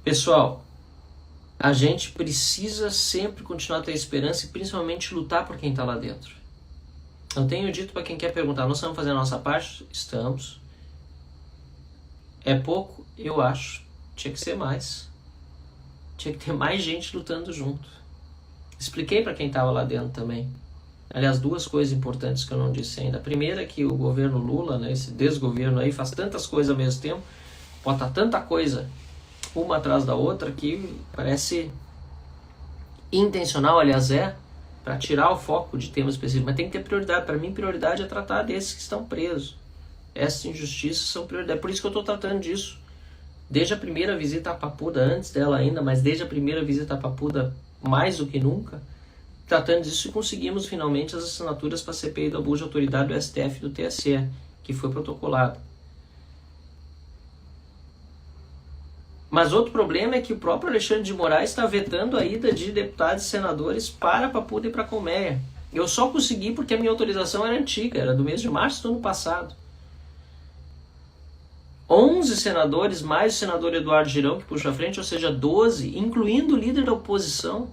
Pessoal, a gente precisa sempre continuar a ter esperança e principalmente lutar por quem está lá dentro. Eu tenho dito para quem quer perguntar, nós estamos fazendo a nossa parte? Estamos. É pouco? Eu acho. Tinha que ser mais. Tinha que ter mais gente lutando junto. Expliquei para quem estava lá dentro também. Aliás, duas coisas importantes que eu não disse ainda. A primeira é que o governo Lula, né, esse desgoverno aí, faz tantas coisas ao mesmo tempo, bota tanta coisa uma atrás da outra que parece intencional, aliás para tirar o foco de temas específicos. Mas tem que ter prioridade. Para mim, prioridade é tratar desses que estão presos. Essas injustiças são prioridade. Por isso que eu estou tratando disso. Desde a primeira visita a Papuda, antes dela ainda, mas desde a primeira visita a Papuda, mais do que nunca, tratando disso, e conseguimos finalmente as assinaturas para a CPI do abuso de autoridade do STF e do TSE, que foi protocolado. Mas outro problema é que o próprio Alexandre de Moraes está vetando a ida de deputados e senadores para Papuda e para Colmeia. Eu só consegui porque a minha autorização era antiga, era do mês de março do ano passado. 11 senadores, mais o senador Eduardo Girão, que puxa a frente, ou seja, 12, incluindo o líder da oposição,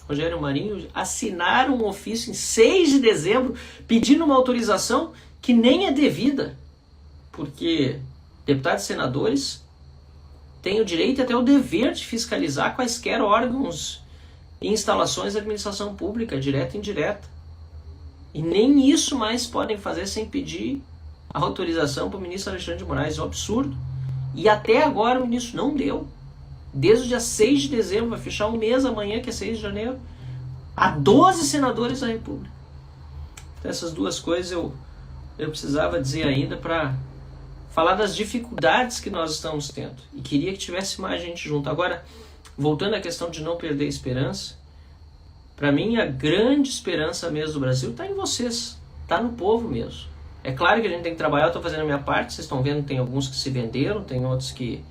Rogério Marinho, assinaram um ofício em 6 de dezembro pedindo uma autorização que nem é devida, porque deputados e senadores têm o direito e até o dever de fiscalizar quaisquer órgãos e instalações da administração pública, direta e indireta. E nem isso mais podem fazer sem pedir a autorização para o ministro Alexandre de Moraes. É um absurdo. E até agora o ministro não deu. Desde o dia 6 de dezembro, vai fechar um mês amanhã, que é 6 de janeiro, a 12 senadores da República. Então essas duas coisas eu precisava dizer ainda para falar das dificuldades que nós estamos tendo. E queria que tivesse mais gente junto. Agora, voltando à questão de não perder a esperança, para mim a grande esperança mesmo do Brasil está em vocês, está no povo mesmo. É claro que a gente tem que trabalhar, eu estou fazendo a minha parte, vocês estão vendo, tem alguns que se venderam, tem outros que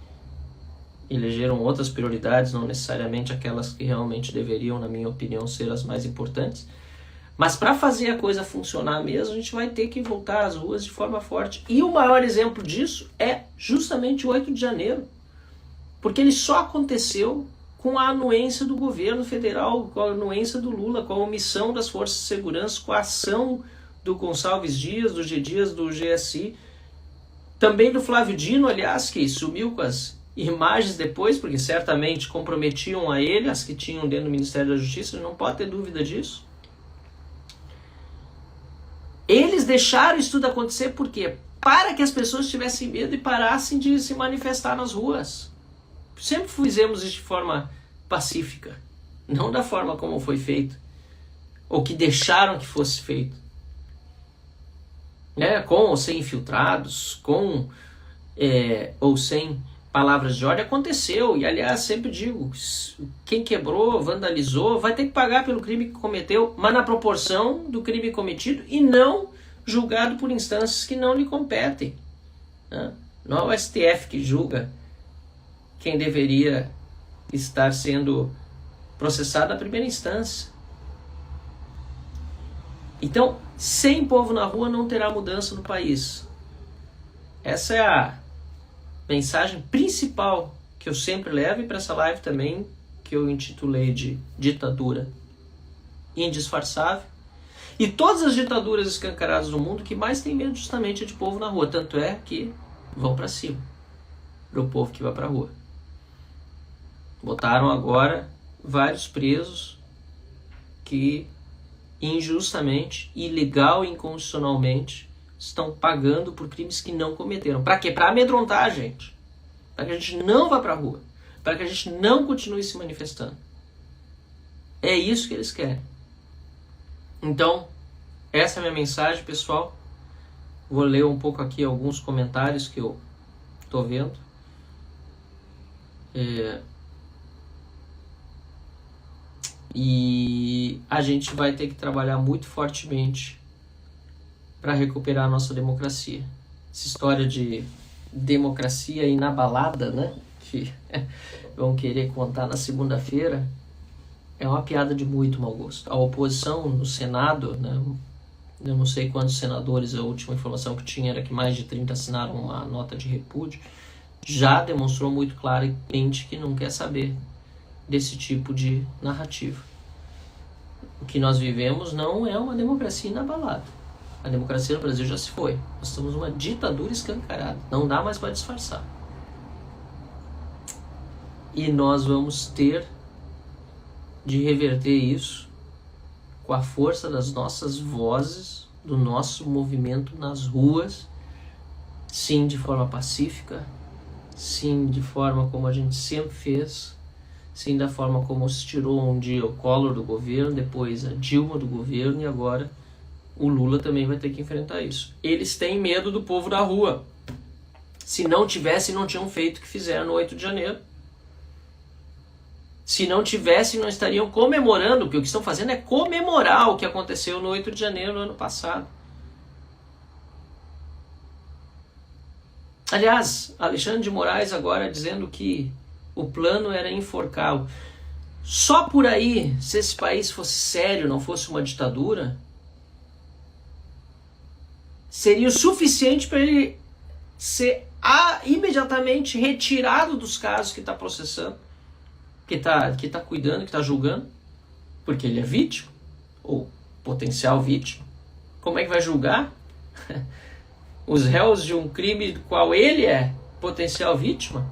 elegeram outras prioridades, não necessariamente aquelas que realmente deveriam, na minha opinião, ser as mais importantes. Mas para fazer a coisa funcionar mesmo, a gente vai ter que voltar às ruas de forma forte. E o maior exemplo disso é justamente o 8 de janeiro. Porque ele só aconteceu com a anuência do governo federal, com a anuência do Lula, com a omissão das forças de segurança, com a ação do Gonçalves Dias, do G. Dias, do GSI, também do Flávio Dino, aliás, que sumiu com as imagens depois, porque certamente comprometiam a ele, as que tinham dentro do Ministério da Justiça, não pode ter dúvida disso. Eles deixaram isso tudo acontecer por quê? Para que as pessoas tivessem medo e parassem de se manifestar nas ruas. Sempre fizemos isso de forma pacífica, não da forma como foi feito, ou que deixaram que fosse feito. Com ou sem infiltrados, com ou sem palavras de ordem, aconteceu. E aliás, sempre digo, quem quebrou, vandalizou, vai ter que pagar pelo crime que cometeu, mas na proporção do crime cometido e não julgado por instâncias que não lhe competem. Não é o STF que julga quem deveria estar sendo processado na primeira instância. Então, sem povo na rua não terá mudança no país. Essa é a mensagem principal que eu sempre levo, e para essa live também, que eu intitulei de ditadura indisfarçável. E todas as ditaduras escancaradas do mundo, que mais tem medo justamente é de povo na rua. Tanto é que vão para cima do povo que vai para a rua. Botaram agora vários presos que injustamente, ilegal e inconstitucionalmente estão pagando por crimes que não cometeram. Para quê? Para amedrontar a gente. Para que a gente não vá para a rua. Para que a gente não continue se manifestando. É isso que eles querem. Então, essa é a minha mensagem, pessoal. Vou ler um pouco aqui alguns comentários que eu estou vendo. E a gente vai ter que trabalhar muito fortemente para recuperar a nossa democracia. Essa história de democracia inabalada, né, que vão querer contar na segunda-feira, é uma piada de muito mau gosto. A oposição no Senado, né, eu não sei quantos senadores, a última informação que tinha era que mais de 30 assinaram uma nota de repúdio. já demonstrou muito claramente que não quer saber desse tipo de narrativa. O que nós vivemos não é uma democracia inabalada. A democracia no Brasil já se foi. Nós estamos numa ditadura escancarada. Não dá mais para disfarçar. E nós vamos ter de reverter isso com a força das nossas vozes, do nosso movimento nas ruas, sim, de forma pacífica, sim, de forma como a gente sempre fez, sim, da forma como se tirou um dia o Collor do governo, depois a Dilma do governo e agora o Lula também vai ter que enfrentar isso. Eles têm medo do povo da rua. Se não tivessem, não tinham feito o que fizeram no 8 de janeiro. Se não tivessem, não estariam comemorando, porque o que estão fazendo é comemorar o que aconteceu no 8 de janeiro do ano passado. Aliás, Alexandre de Moraes agora dizendo que o plano era enforcá-lo. Só por aí, se esse país fosse sério, não fosse uma ditadura, seria o suficiente para ele ser imediatamente retirado dos casos que está processando, que está cuidando, que está julgando, porque ele é vítima, ou potencial vítima. Como é que vai julgar os réus de um crime do qual ele é potencial vítima?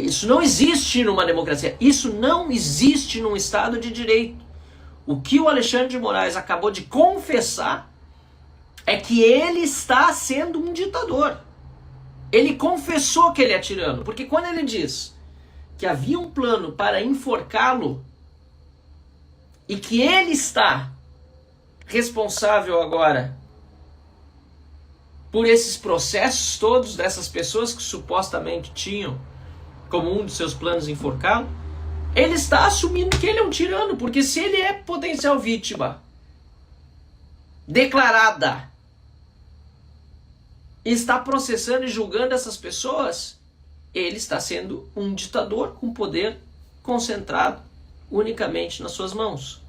Isso não existe numa democracia, isso não existe num Estado de Direito. O que o Alexandre de Moraes acabou de confessar é que ele está sendo um ditador. Ele confessou que ele é tirano, porque quando ele diz que havia um plano para enforcá-lo e que ele está responsável agora por esses processos todos dessas pessoas que supostamente tinham como um dos seus planos enforcá-lo, ele está assumindo que ele é um tirano, porque se ele é potencial vítima declarada e está processando e julgando essas pessoas, ele está sendo um ditador com poder concentrado unicamente nas suas mãos.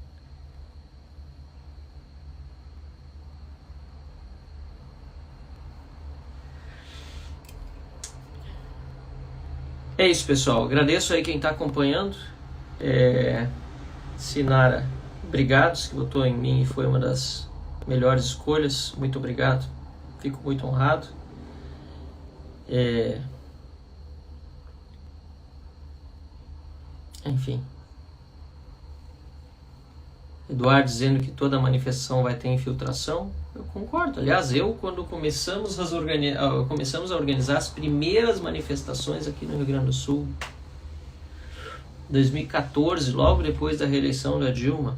É isso, pessoal. Agradeço aí quem está acompanhando. Sinara, obrigado, que votou em mim e foi uma das melhores escolhas. Muito obrigado. Fico muito honrado. Enfim. Eduardo dizendo que toda manifestação vai ter infiltração. Eu concordo. Aliás, quando começamos a organizar as primeiras manifestações aqui no Rio Grande do Sul, 2014, logo depois da reeleição da Dilma,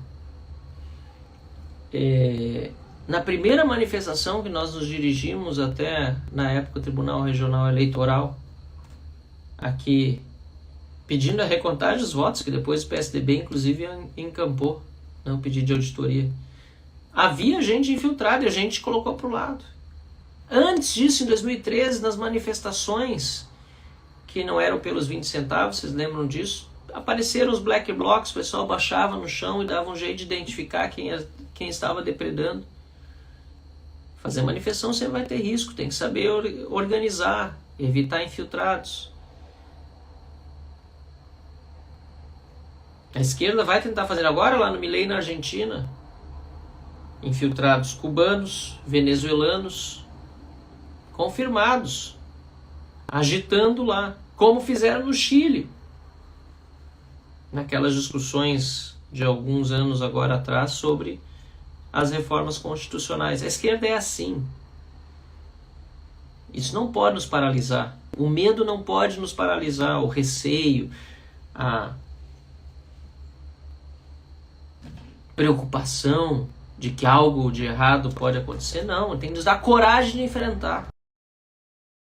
na primeira manifestação que nós nos dirigimos até, na época, o Tribunal Regional Eleitoral, aqui, pedindo a recontagem dos votos, que depois o PSDB, inclusive, encampou, um pedido de auditoria. Havia gente infiltrada e a gente colocou para o lado. Antes disso, em 2013, nas manifestações, que não eram pelos 20 centavos, vocês lembram disso? Apareceram os black blocs, o pessoal baixava no chão e dava um jeito de identificar quem estava depredando. Fazer manifestação sempre vai ter risco, tem que saber organizar, evitar infiltrados. A esquerda vai tentar fazer agora lá no Milei, na Argentina, infiltrados cubanos, venezuelanos, confirmados, agitando lá, como fizeram no Chile, naquelas discussões de alguns anos agora atrás sobre as reformas constitucionais. A esquerda é assim. Isso não pode nos paralisar. O medo não pode nos paralisar, o receio, a preocupação de que algo de errado pode acontecer. Não, tem que nos dar coragem de enfrentar.